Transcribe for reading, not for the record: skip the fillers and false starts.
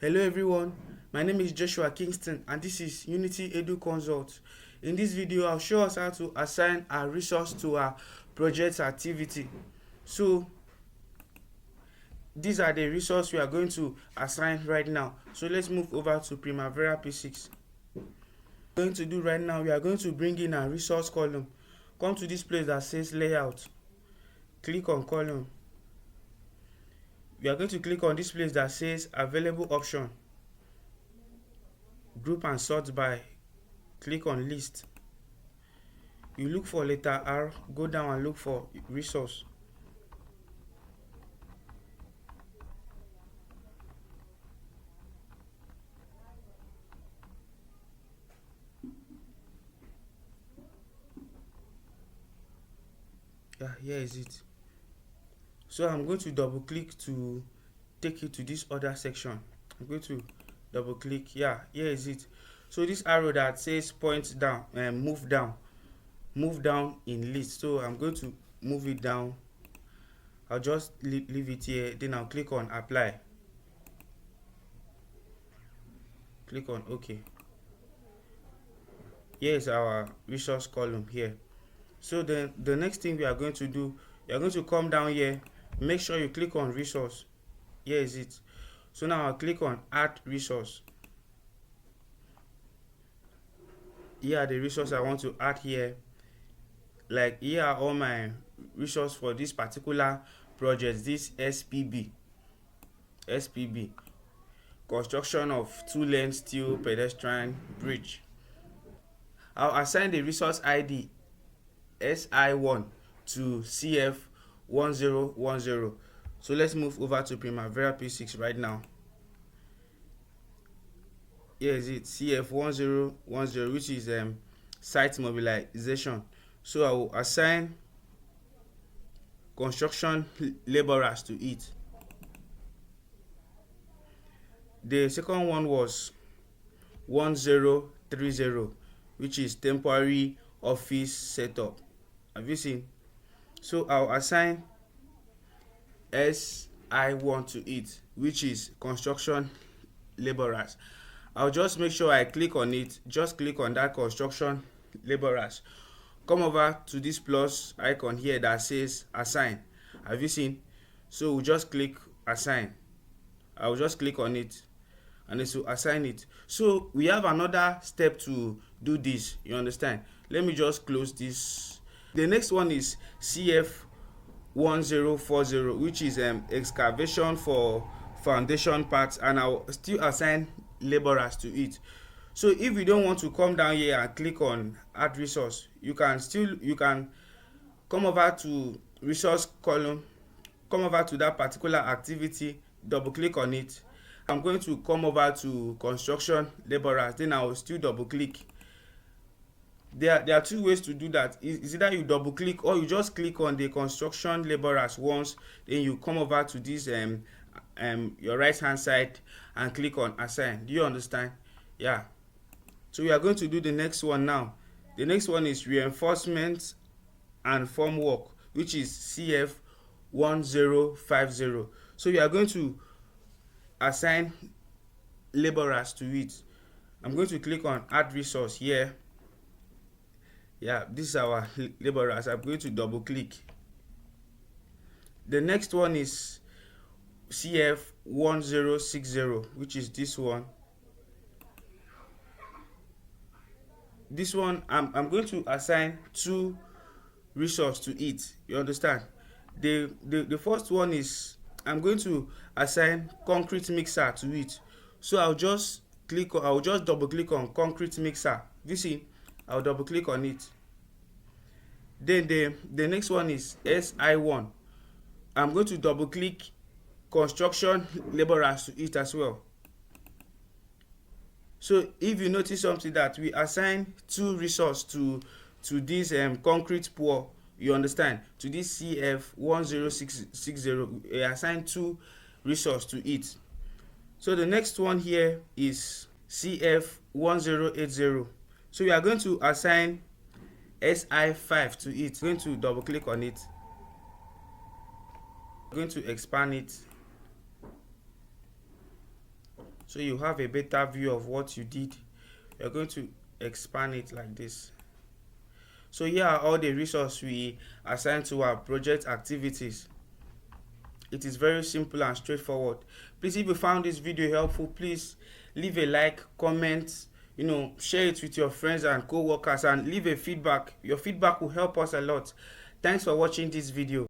Hello everyone, my name is Joshua Kingston and this is Unity Edu Consult. In this video, I'll show us how to assign a resource to our project activity. So these are the resources we are going to assign right now. So let's move over to Primavera P6. What we're going to do right now, we are going to bring in a resource column. Come to this place that says layout. Click on column. We are going to click on this place that says available option. Group and sort by. Click on list. You look for letter R, go down and look for resource. Yeah, here is it. So I'm going to double click to take you to this other section. I'm going to double click. Yeah, here is it. So this arrow that says point down and move down in list. So I'm going to move it down. I'll just leave it here, then I'll click on apply. Click on OK. Here is our resource column here. So then the next thing we are going to do, you are going to come down here, make sure you click on resource. Here is it. So now I'll click on add resource. Here are the resources I want to add here. Like here are all my resources for this particular project, this SPB, construction of two-lane steel pedestrian bridge. I'll assign the resource ID SI1 to CF1010. So let's move over to Primavera P6 right now. Here is it, CF1010, which is site mobilization. So I will assign construction laborers to it. The second one was 1030, which is temporary office setup. Have you seen? So I'll assign SI1 to it, which is construction laborers. I'll just make sure I click on it. Just click on that construction laborers. Come over to this plus icon here that says assign. Have you seen? So we'll just click assign. I'll just click on it and it will assign it. So we have another step to do this, you understand? Let me just close this. The next one is CF1040, which is excavation for foundation parts, and I'll still assign laborers to it. So if you don't want to come down here and click on add resource, you can come over to resource column, come over to that particular activity, double click on it. I'm going to come over to construction laborers, then I will still double click. There are two ways to do that. Is either you double click or you just click on the construction laborers once, then you come over to this your right hand side and click on assign. Do you understand? Yeah. So we are going to do the next one now. The next one is reinforcement and formwork, which is CF1050. So we are going to assign laborers to it. I'm going to click on add resource here. Yeah, this is our laborers. I'm going to double click. The next one is CF1060, which is this one. This one I'm going to assign two resources to it. You understand? The first one is I'm going to assign concrete mixer to it. So I'll just double click on concrete mixer. You see, I'll double click on it. Then the next one is SI1. I'm going to double click construction laborers to it as well. So if you notice something, that we assign two resources to this concrete pour, you understand, to this CF1060, we assign two resources to it. So the next one here is CF1080. So we are going to assign SI5 to it. We're going to double click on it. We're going to expand it. so you have a better view of what you did. You're going to expand it like this. So here are all the resources we assign to our project activities. It is very simple and straightforward. Please, if you found this video helpful, please leave a like, comment, share it with your friends and co-workers, and leave a feedback. Your feedback will help us a lot. Thanks for watching this video.